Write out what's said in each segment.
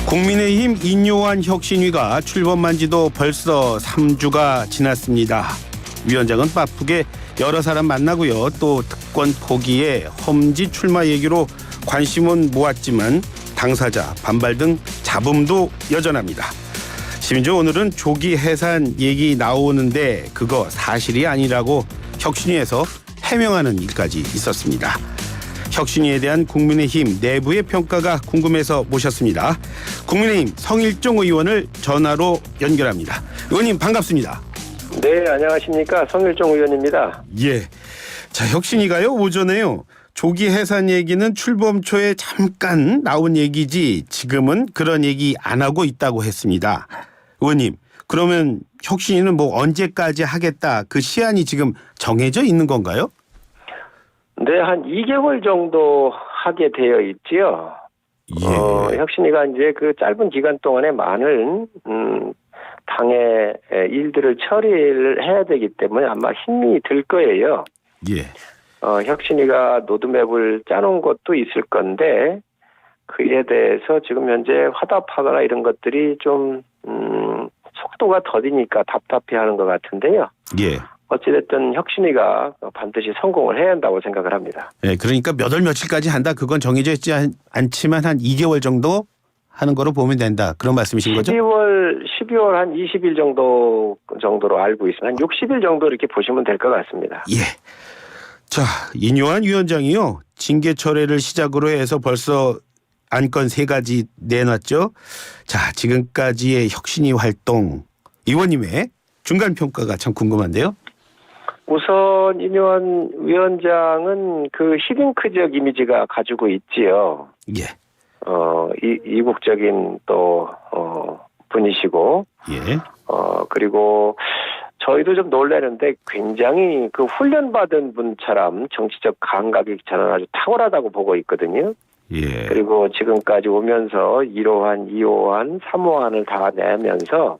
국민의힘 인요한 혁신위가 출범한 지도 벌써 3주가 지났습니다. 위원장은 바쁘게 여러 사람 만나고요. 또 특권 포기에 험지 출마 얘기로 관심은 모았지만 당사자 반발 등 잡음도 여전합니다. 심지어 오늘은 조기 해산 얘기 나오는데 그거 사실이 아니라고 혁신위에서 해명하는 일까지 있었습니다. 혁신위에 대한 국민의힘 내부의 평가가 궁금해서 모셨습니다. 국민의힘 성일종 의원을 전화로 연결합니다. 의원님 반갑습니다. 네, 안녕하십니까. 성일종 의원입니다. 예. 자, 혁신위가요 오전에요. 조기 해산 얘기는 출범 초에 잠깐 나온 얘기지 지금은 그런 얘기 안 하고 있다고 했습니다. 의원님, 그러면 혁신위는 뭐 언제까지 하겠다 그 시한이 지금 정해져 있는 건가요? 네, 한 2개월 정도 하게 되어 있지요. 예. 혁신위가 이제 그 짧은 기간 동안에 많은 당의 일들을 처리를 해야 되기 때문에 아마 힘이 들 거예요. 예. 혁신위가 로드맵을 짜놓은 것도 있을 건데 그에 대해서 지금 현재 화답하거나 이런 것들이 좀 속도가 더디니까 답답해하는 것 같은데요. 예. 어찌됐든 혁신위가 반드시 성공을 해야 한다고 생각을 합니다. 네, 그러니까 몇 월 며칠까지 한다 그건 정해져 있지 않지만 한 2개월 정도 하는 거로 보면 된다 그런 말씀이신 거죠? 12월 한 20일 정도로 알고 있습니다. 한 60일 정도 이렇게 보시면 될 것 같습니다. 예. 자, 인요한 위원장이요. 징계 철회를 시작으로 해서 벌써 안건 3가지 내놨죠. 자, 지금까지의 혁신위 활동 의원님의 중간 평가가 참 궁금한데요. 우선 인요한 위원장은 그 히딩크적 이미지가 가지고 있지요. 예. 이국적인 또 분이시고 예. 그리고 저희도 좀 놀라는데 굉장히 그 훈련받은 분처럼 정치적 감각이 저는 아주 탁월하다고 보고 있거든요. 예. 그리고 지금까지 오면서 1호안, 2호안, 3호안을 다 내면서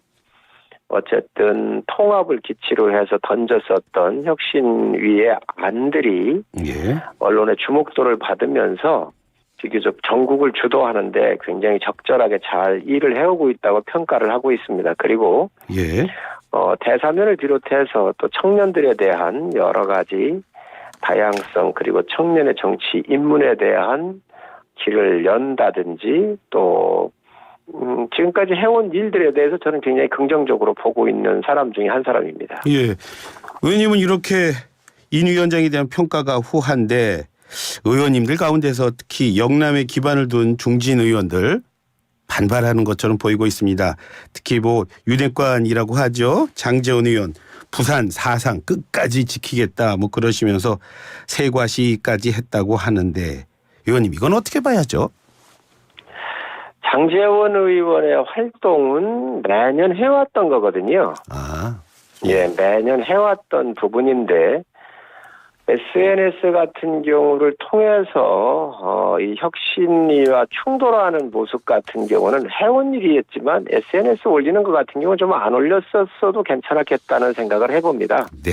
어쨌든 통합을 기치로 해서 던졌었던 혁신위의 안들이 예. 언론의 주목도를 받으면서 비교적 전국을 주도하는데 굉장히 적절하게 잘 일을 해오고 있다고 평가를 하고 있습니다. 그리고 예. 대사면을 비롯해서 또 청년들에 대한 여러 가지 다양성 그리고 청년의 정치 입문에 대한 길을 연다든지 또 지금까지 해온 일들에 대해서 저는 굉장히 긍정적으로 보고 있는 사람 중에 한 사람입니다. 예. 의원님은 이렇게 인 위원장에 대한 평가가 후한데 의원님들 가운데서 특히 영남에 기반을 둔 중진 의원들 반발하는 것처럼 보이고 있습니다. 특히 뭐 유대관이라고 하죠. 장제원 의원 부산 사상 끝까지 지키겠다 뭐 그러시면서 세과시까지 했다고 하는데 의원님 이건 어떻게 봐야죠? 장제원 의원의 활동은 매년 해왔던 거거든요. 아, 예, 매년 해왔던 부분인데 SNS 같은 경우를 통해서 이 혁신위와 충돌하는 모습 같은 경우는 해온 일이었지만 SNS 올리는 것 같은 경우는 좀 안 올렸었어도 괜찮았겠다는 생각을 해봅니다. 네.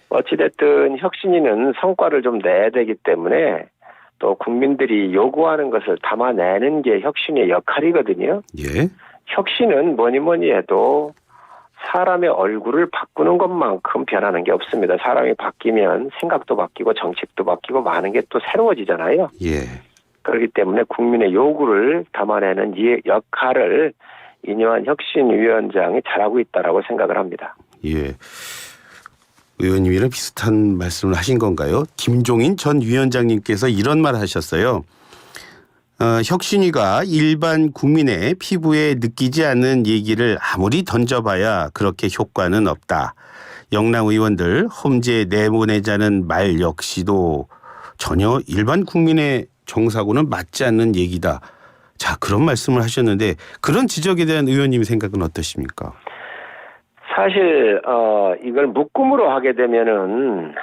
어찌됐든 혁신위는 성과를 좀 내야 되기 때문에 또 국민들이 요구하는 것을 담아내는 게 혁신의 역할이거든요. 예. 혁신은 뭐니 해도 사람의 얼굴을 바꾸는 것만큼 변하는 게 없습니다. 사람이 바뀌면 생각도 바뀌고 정책도 바뀌고 많은 게 또 새로워지잖아요. 예. 그렇기 때문에 국민의 요구를 담아내는 이 역할을 인요한 혁신위원장이 잘하고 있다라고 생각을 합니다. 예. 의원님이랑 비슷한 말씀을 하신 건가요? 김종인 전 위원장님께서 이런 말 하셨어요. 혁신위가 일반 국민의 피부에 느끼지 않는 얘기를 아무리 던져봐야 그렇게 효과는 없다. 영남 의원들 험지에 내보내자는 말 역시도 전혀 일반 국민의 정사고는 맞지 않는 얘기다. 자, 그런 말씀을 하셨는데 그런 지적에 대한 의원님 생각은 어떠십니까? 사실 이걸 묶음으로 하게 되면은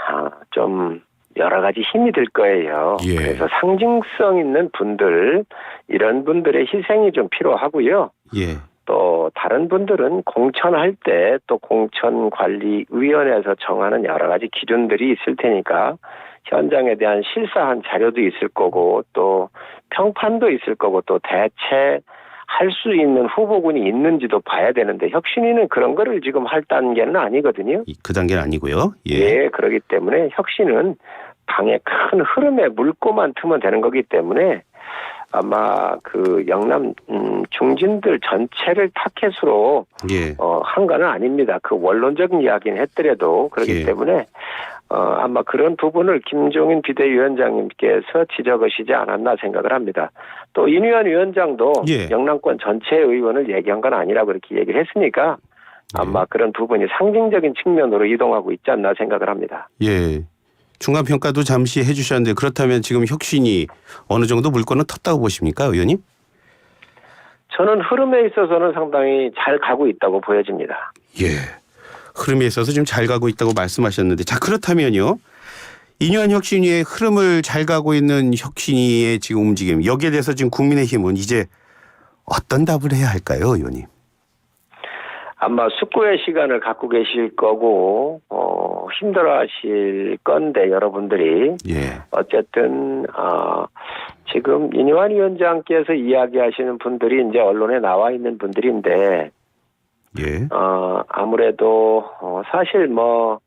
좀 여러 가지 힘이 들 거예요. 예. 그래서 상징성 있는 분들 이런 분들의 희생이 좀 필요하고요. 예. 또 다른 분들은 공천할 때 또 공천관리위원회에서 정하는 여러 가지 기준들이 있을 테니까 현장에 대한 실사한 자료도 있을 거고 또 평판도 있을 거고 또 대체 할 수 있는 후보군이 있는지도 봐야 되는데 혁신위는 그런 거를 지금 할 단계는 아니거든요. 그 단계는 아니고요. 예, 그렇기 때문에 혁신은 당의 큰 흐름에 물꼬만 트면 되는 거기 때문에 아마 그 영남 중진들 전체를 타켓으로 예. 한 거는 아닙니다. 그 원론적인 이야기는 했더라도 그렇기 예. 때문에 아마 그런 부분을 김종인 비대위원장님께서 지적하시지 않았나 생각을 합니다. 또 인위원 위원장도 예. 영남권 전체 의원을 얘기한 건 아니라고 그렇게 얘기를 했으니까 아마 그런 부분이 상징적인 측면으로 이동하고 있지 않나 생각을 합니다. 예. 중간평가도 잠시 해주셨는데 그렇다면 지금 혁신이 어느 정도 물건은 텄다고 보십니까, 의원님? 저는 흐름에 있어서는 상당히 잘 가고 있다고 보여집니다. 예. 흐름에 있어서 지금 잘 가고 있다고 말씀하셨는데 자 그렇다면요. 인유한 혁신위의 흐름을 잘 가고 있는 혁신위의 지금 움직임 여기에 대해서 지금 국민의힘은 이제 어떤 답을 해야 할까요, 의원님? 아마 숙고의 시간을 갖고 계실 거고 힘들어하실 건데 여러분들이 예. 어쨌든 지금 인유한 위원장께서 이야기하시는 분들이 이제 언론에 나와 있는 분들인데 예. 아무래도 사실 뭐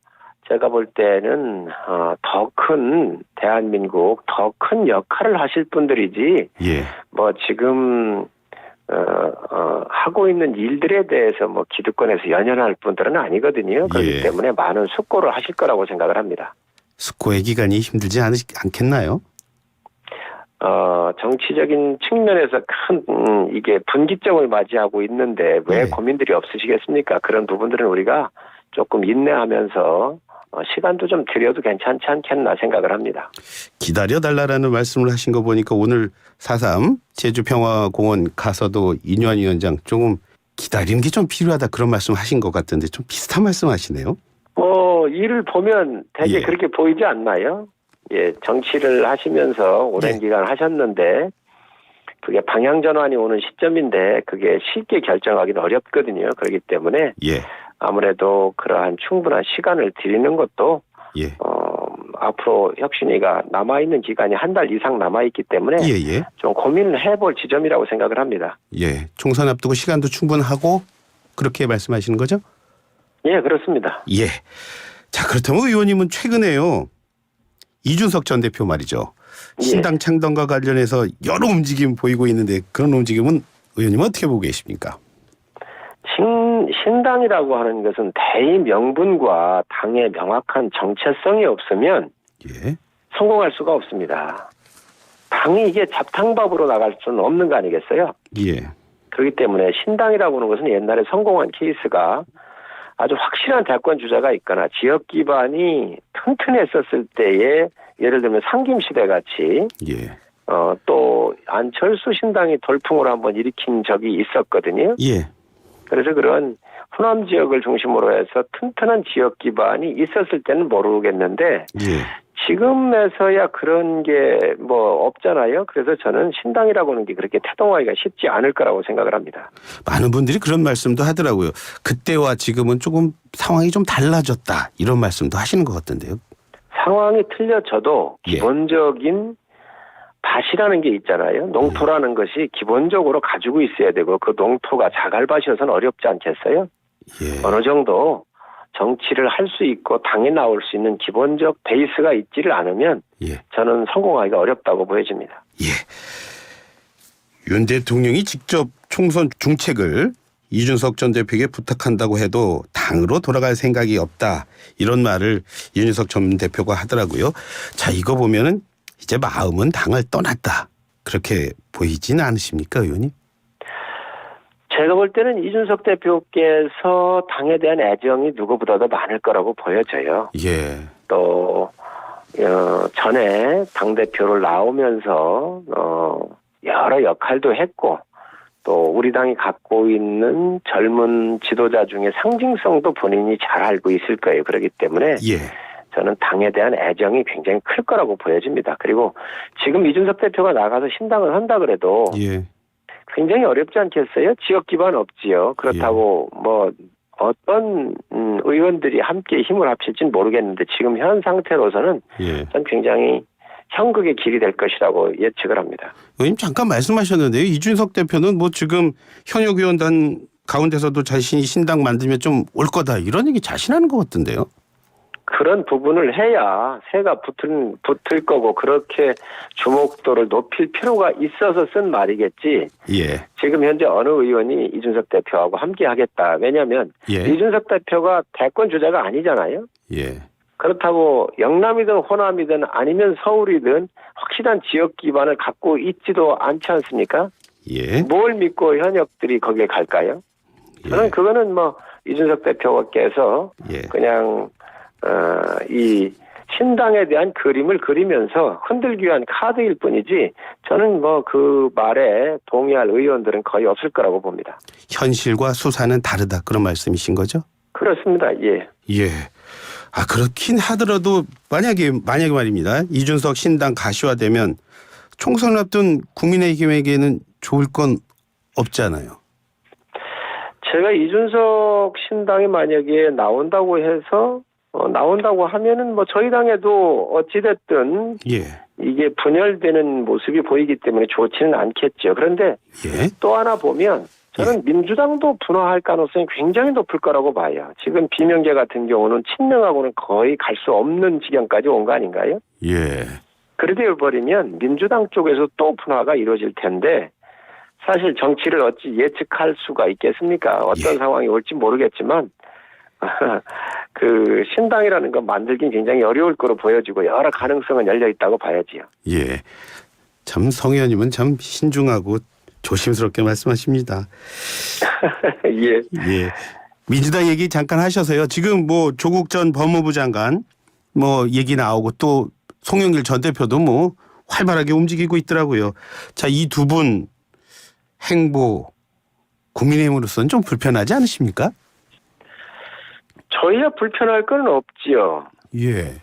제가 볼 때는 더 큰 대한민국 더 큰 역할을 하실 분들이지 예. 뭐 지금 하고 있는 일들에 대해서 뭐 기득권에서 연연할 분들은 아니거든요. 그렇기 예. 때문에 많은 숙고를 하실 거라고 생각을 합니다. 숙고의 기간이 힘들지 않겠나요? 정치적인 측면에서 큰 이게 분기점을 맞이하고 있는데 왜 네. 고민들이 없으시겠습니까? 그런 부분들은 우리가 조금 인내하면서 시간도 좀 들여도 괜찮지 않겠나 생각을 합니다. 기다려달라는 말씀을 하신 거 보니까 오늘 4.3 제주평화공원 가서도 인유한 위원장 조금 기다리는 게 좀 필요하다 그런 말씀 하신 것 같은데 좀 비슷한 말씀 하시네요. 일을 보면 되게 예. 그렇게 보이지 않나요? 예, 정치를 하시면서 오랜 네. 기간 하셨는데 그게 방향 전환이 오는 시점인데 그게 쉽게 결정하기는 어렵거든요. 그렇기 때문에 예. 아무래도 그러한 충분한 시간을 드리는 것도 예. 앞으로 혁신위가 남아있는 기간이 한 달 이상 남아있기 때문에 예. 좀 고민을 해볼 지점이라고 생각을 합니다. 예. 총선 앞두고 시간도 충분하고 그렇게 말씀하시는 거죠? 예, 그렇습니다. 예. 자, 그렇다면 의원님은 최근에요. 이준석 전 대표 말이죠. 신당 창당과 관련해서 여러 움직임 보이고 있는데 그런 움직임은 의원님은 어떻게 보고 계십니까? 신당이라고 하는 것은 대의 명분과 당의 명확한 정체성이 없으면 예. 성공할 수가 없습니다. 당이 이게 잡탕밥으로 나갈 수는 없는 거 아니겠어요? 예. 그렇기 때문에 신당이라고 하는 것은 옛날에 성공한 케이스가 아주 확실한 대권 주자가 있거나 지역 기반이 튼튼했었을 때에 예를 들면 상김시대 같이 예. 또 안철수 신당이 돌풍을 한번 일으킨 적이 있었거든요. 예. 그래서 그런 호남 지역을 중심으로 해서 튼튼한 지역 기반이 있었을 때는 모르겠는데 예. 지금에서야 그런 게 뭐 없잖아요. 그래서 저는 신당이라고 하는 게 그렇게 태동하기가 쉽지 않을 거라고 생각을 합니다. 많은 분들이 그런 말씀도 하더라고요. 그때와 지금은 조금 상황이 좀 달라졌다. 이런 말씀도 하시는 것 같던데요. 상황이 틀려져도 예. 기본적인 밭이라는 게 있잖아요. 농토라는 것이 기본적으로 가지고 있어야 되고 그 농토가 자갈밭이어서는 어렵지 않겠어요? 예. 어느 정도 정치를 할 수 있고 당에 나올 수 있는 기본적 베이스가 있지를 않으면 예. 저는 성공하기가 어렵다고 보여집니다. 예. 윤 대통령이 직접 총선 중책을 이준석 전 대표에게 부탁한다고 해도 당으로 돌아갈 생각이 없다. 이런 말을 이준석 전 대표가 하더라고요. 자, 이거 보면은 이제 마음은 당을 떠났다. 그렇게 보이진 않으십니까, 의원님? 제가 볼 때는 이준석 대표께서 당에 대한 애정이 누구보다도 많을 거라고 보여져요. 예. 또 전에 당대표를 나오면서 여러 역할도 했고 또 우리 당이 갖고 있는 젊은 지도자 중에 상징성도 본인이 잘 알고 있을 거예요. 그렇기 때문에 예. 저는 당에 대한 애정이 굉장히 클 거라고 보여집니다. 그리고 지금 이준석 대표가 나가서 신당을 한다 그래도 예. 굉장히 어렵지 않겠어요? 지역 기반 없지요. 그렇다고 뭐 어떤 의원들이 함께 힘을 합칠지는 모르겠는데 지금 현 상태로서는 예. 전 굉장히 형극의 길이 될 것이라고 예측을 합니다. 의원님 잠깐 말씀하셨는데요. 이준석 대표는 뭐 지금 현역 의원단 가운데서도 자신이 신당 만들면 좀 올 거다 이런 얘기 자신하는 것 같던데요. 그런 부분을 해야 새가 붙을 거고 그렇게 주목도를 높일 필요가 있어서 쓴 말이겠지. 예. 지금 현재 어느 의원이 이준석 대표하고 함께 하겠다. 왜냐하면 예. 이준석 대표가 대권 주자가 아니잖아요. 예. 그렇다고 영남이든 호남이든 아니면 서울이든 확실한 지역 기반을 갖고 있지도 않지 않습니까? 예. 뭘 믿고 현역들이 거기에 갈까요? 저는 그거는 뭐 이준석 대표께서 예. 그냥 이 신당에 대한 그림을 그리면서 흔들기 위한 카드일 뿐이지 저는 뭐 그 말에 동의할 의원들은 거의 없을 거라고 봅니다. 현실과 수사는 다르다 그런 말씀이신 거죠? 그렇습니다. 예. 예. 아 그렇긴 하더라도 만약에 말입니다. 이준석 신당 가시화되면 총선을 앞둔 국민의힘에게는 좋을 건 없잖아요. 제가 이준석 신당이 만약에 나온다고 해서 나온다고 하면은 뭐 저희 당에도 어찌됐든 예. 이게 분열되는 모습이 보이기 때문에 좋지는 않겠죠. 그런데 예. 또 하나 보면 저는 민주당도 분화할 가능성이 굉장히 높을 거라고 봐요. 지금 비명계 같은 경우는 친명하고는 거의 갈 수 없는 지경까지 온 거 아닌가요? 예. 그렇게 해버리면 민주당 쪽에서 또 분화가 이루어질 텐데 사실 정치를 어찌 예측할 수가 있겠습니까? 어떤 예. 상황이 올지 모르겠지만 그 신당이라는 건 만들긴 굉장히 어려울 거로 보여지고 여러 가능성은 열려 있다고 봐야지요. 예. 참 성 의원님은 참 신중하고 조심스럽게 말씀하십니다. 예. 예. 민주당 얘기 잠깐 하셔서요. 지금 뭐 조국 전 법무부 장관 뭐 얘기 나오고 또 송영길 전 대표도 뭐 활발하게 움직이고 있더라고요. 자, 이 두 분 행보 국민의힘으로서는 좀 불편하지 않으십니까? 저희야 불편할 건 없지요. 예.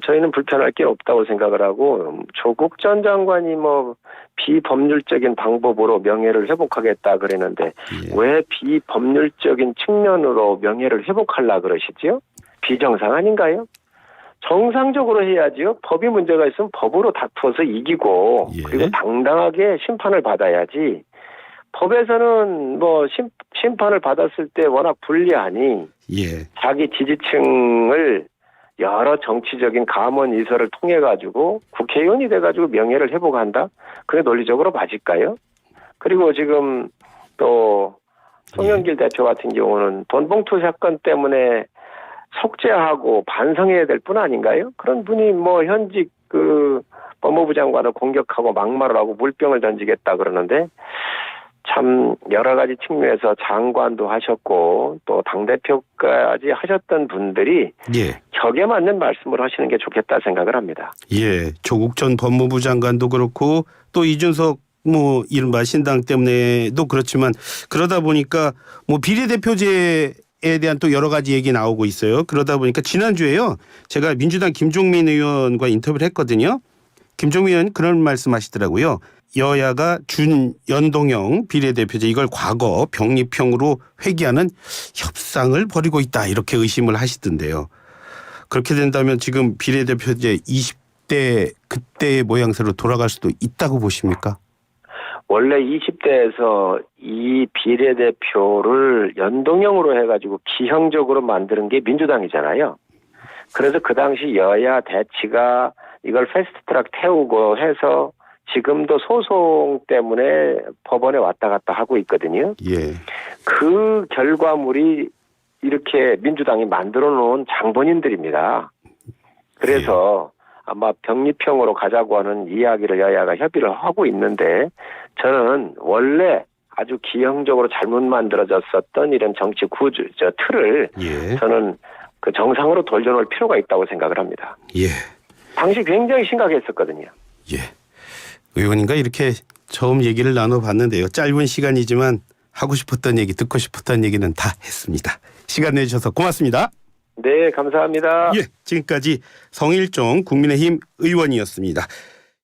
저희는 불편할 게 없다고 생각을 하고 조국 전 장관이 뭐 비법률적인 방법으로 명예를 회복하겠다 그랬는데 예. 왜 비법률적인 측면으로 명예를 회복하려 그러시죠? 비정상 아닌가요? 정상적으로 해야지요. 법이 문제가 있으면 법으로 다투어서 이기고 예. 그리고 당당하게 심판을 받아야지. 법에서는 뭐 심판을 받았을 때 워낙 불리하니 예. 자기 지지층을 여러 정치적인 감언 이설을 통해 가지고 국회의원이 돼 가지고 명예를 회복한다? 그게 논리적으로 맞을까요? 그리고 지금 또 송영길 대표 같은 경우는 돈봉투 사건 때문에 속죄하고 반성해야 될 뿐 아닌가요? 그런 분이 뭐 현직 그 법무부 장관을 공격하고 막말을 하고 물병을 던지겠다 그러는데 참 여러 가지 측면에서 장관도 하셨고 또 당대표까지 하셨던 분들이 예. 격에 맞는 말씀을 하시는 게 좋겠다 생각을 합니다. 예. 조국 전 법무부 장관도 그렇고 또 이준석 뭐 이른바 신당 때문에도 그렇지만 그러다 보니까 뭐 비례대표제에 대한 또 여러 가지 얘기 나오고 있어요. 그러다 보니까 지난주에요. 제가 민주당 김종민 의원과 인터뷰를 했거든요. 김종민 의원 그런 말씀 하시더라고요. 여야가 준연동형 비례대표제 이걸 과거 병립형으로 회귀하는 협상을 벌이고 있다 이렇게 의심을 하시던데요. 그렇게 된다면 지금 비례대표제 20대 그때의 모양새로 돌아갈 수도 있다고 보십니까? 원래 20대에서 이 비례대표를 연동형으로 해가지고 기형적으로 만드는 게 민주당이잖아요. 그래서 그 당시 여야 대치가 이걸 패스트트랙 태우고 해서 지금도 소송 때문에 법원에 왔다 갔다 하고 있거든요. 예. 그 결과물이 이렇게 민주당이 만들어 놓은 장본인들입니다. 그래서 아마 병립형으로 가자고 하는 이야기를 여야가 협의를 하고 있는데 저는 원래 아주 기형적으로 잘못 만들어졌었던 이런 정치 구조, 틀을 예. 저는 그 정상으로 돌려놓을 필요가 있다고 생각을 합니다. 예. 당시 굉장히 심각했었거든요. 예. 의원님과 이렇게 처음 얘기를 나눠봤는데요. 짧은 시간이지만 하고 싶었던 얘기, 듣고 싶었던 얘기는 다 했습니다. 시간 내주셔서 고맙습니다. 네, 감사합니다. 예, 지금까지 성일종 국민의힘 의원이었습니다.